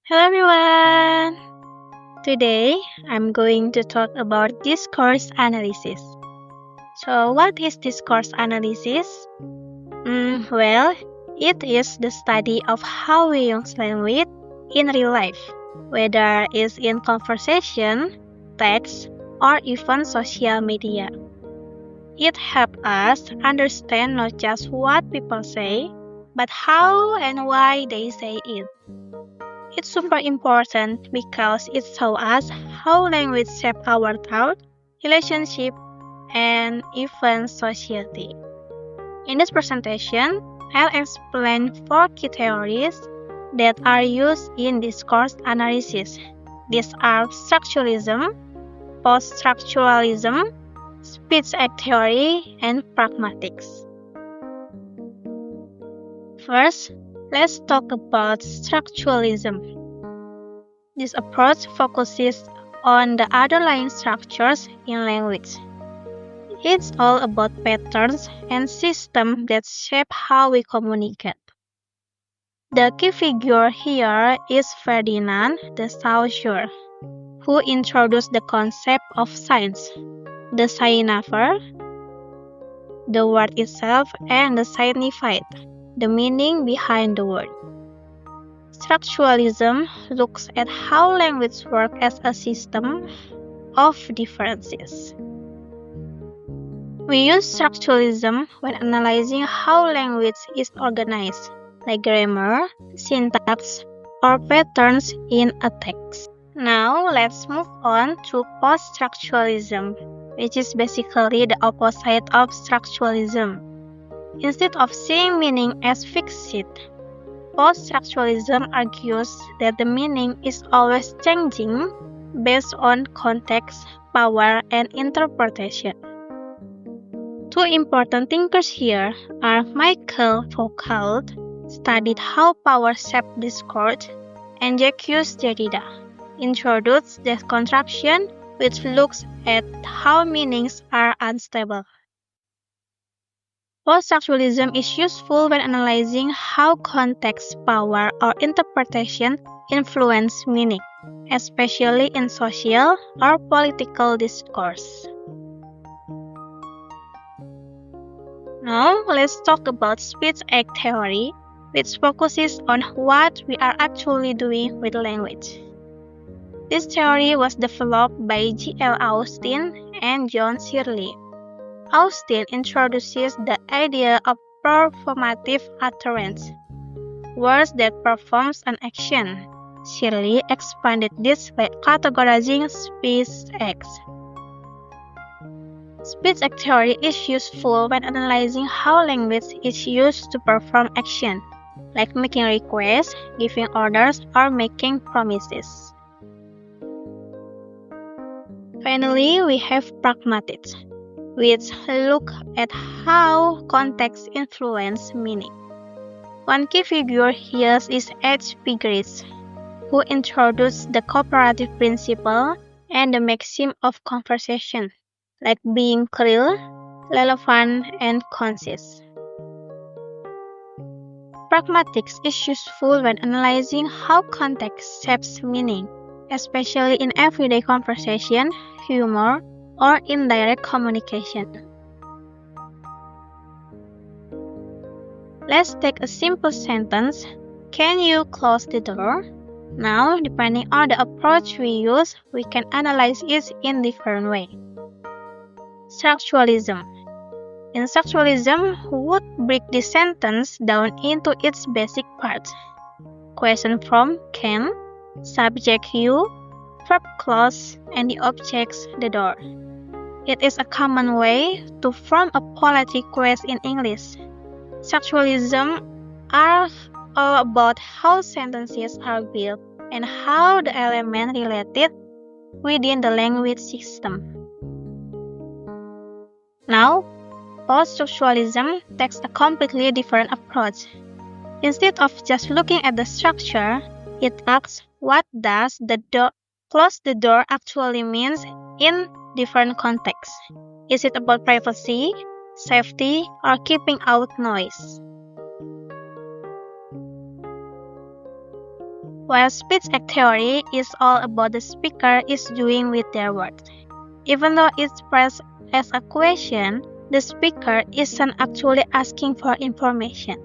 Hello everyone! Today I'm going to talk about discourse analysis. So, what is discourse analysis? Well, it is the study of how we use language in real life, whether it's in conversation, text, or even social media. It helps us understand not just what people say, but how and why they say it. It's super important because it shows us how language shapes our thought, relationship, and even society. In this presentation, I'll explain four key theories that are used in discourse analysis. These are structuralism, post-structuralism, speech act theory, and pragmatics. First, let's talk about structuralism. This approach focuses on the underlying structures in language. It's all about patterns and systems that shape how we communicate. The key figure here is Ferdinand de Saussure, who introduced the concept of signs, the signifier, the word itself, and the signified, the meaning behind the word. Structuralism looks at how language works as a system of differences. We use structuralism when analyzing how language is organized, like grammar, syntax, or patterns in a text. Now, let's move on to post-structuralism, which is basically the opposite of structuralism. Instead of seeing meaning as fixed, post-structuralism argues that the meaning is always changing based on context, power, and interpretation. Two important thinkers here are Michael Foucault, studied how power shaped discourse, and Jacques Derrida, introduced the contraction which looks at how meanings are unstable. Post-structuralism is useful when analyzing how context, power, or interpretation influence meaning, especially in social or political discourse. Now, let's talk about speech act theory, which focuses on what we are actually doing with language. This theory was developed by G.L. Austin and John Searle. Austin introduces the idea of performative utterance, words that performs an action. Searle expanded this by categorizing speech acts. Speech act theory is useful when analyzing how language is used to perform action, like making requests, giving orders, or making promises. Finally, we have pragmatics, which look at how context influence meaning. One key figure here is H.P. Grace, who introduced the cooperative principle and the maxim of conversation, like being clear, relevant, and concise. Pragmatics is useful when analyzing how context shapes meaning, especially in everyday conversation, humor, or indirect communication. Let's take a simple sentence. Can you close the door? Now, depending on the approach we use, we can analyze it in different ways. Structuralism. In structuralism, we would break the sentence down into its basic parts. Question form can, subject you, verb clause, and the objects the door. It is a common way to form a polity quest in English. Structuralism are all about how sentences are built and how the elements related within the language system. Now, post-structuralism takes a completely different approach. Instead of just looking at the structure, it asks what does close the door actually means in different contexts. Is it about privacy, safety, or keeping out noise? While speech act theory is all about the speaker is doing with their words. Even though it's expressed as a question, the speaker isn't actually asking for information.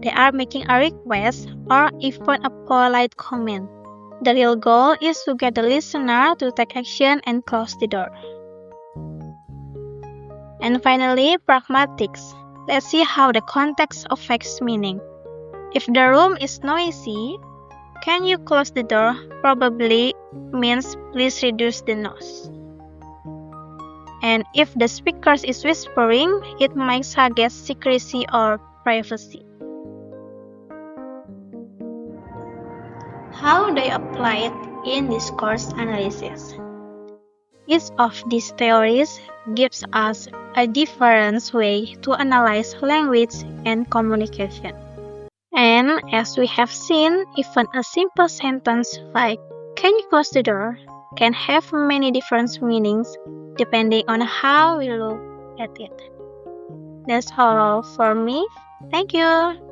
They are making a request or even a polite comment. The real goal is to get the listener to take action and close the door. And finally, pragmatics. Let's see how the context affects meaning. If the room is noisy, can you close the door? Probably means please reduce the noise. And if the speaker is whispering, it might suggest secrecy or privacy. How do you apply it in discourse analysis? Each of these theories gives us a different way to analyze language and communication. And as we have seen, even a simple sentence like, "Can you close the door?" can have many different meanings depending on how we look at it. That's all for me. Thank you.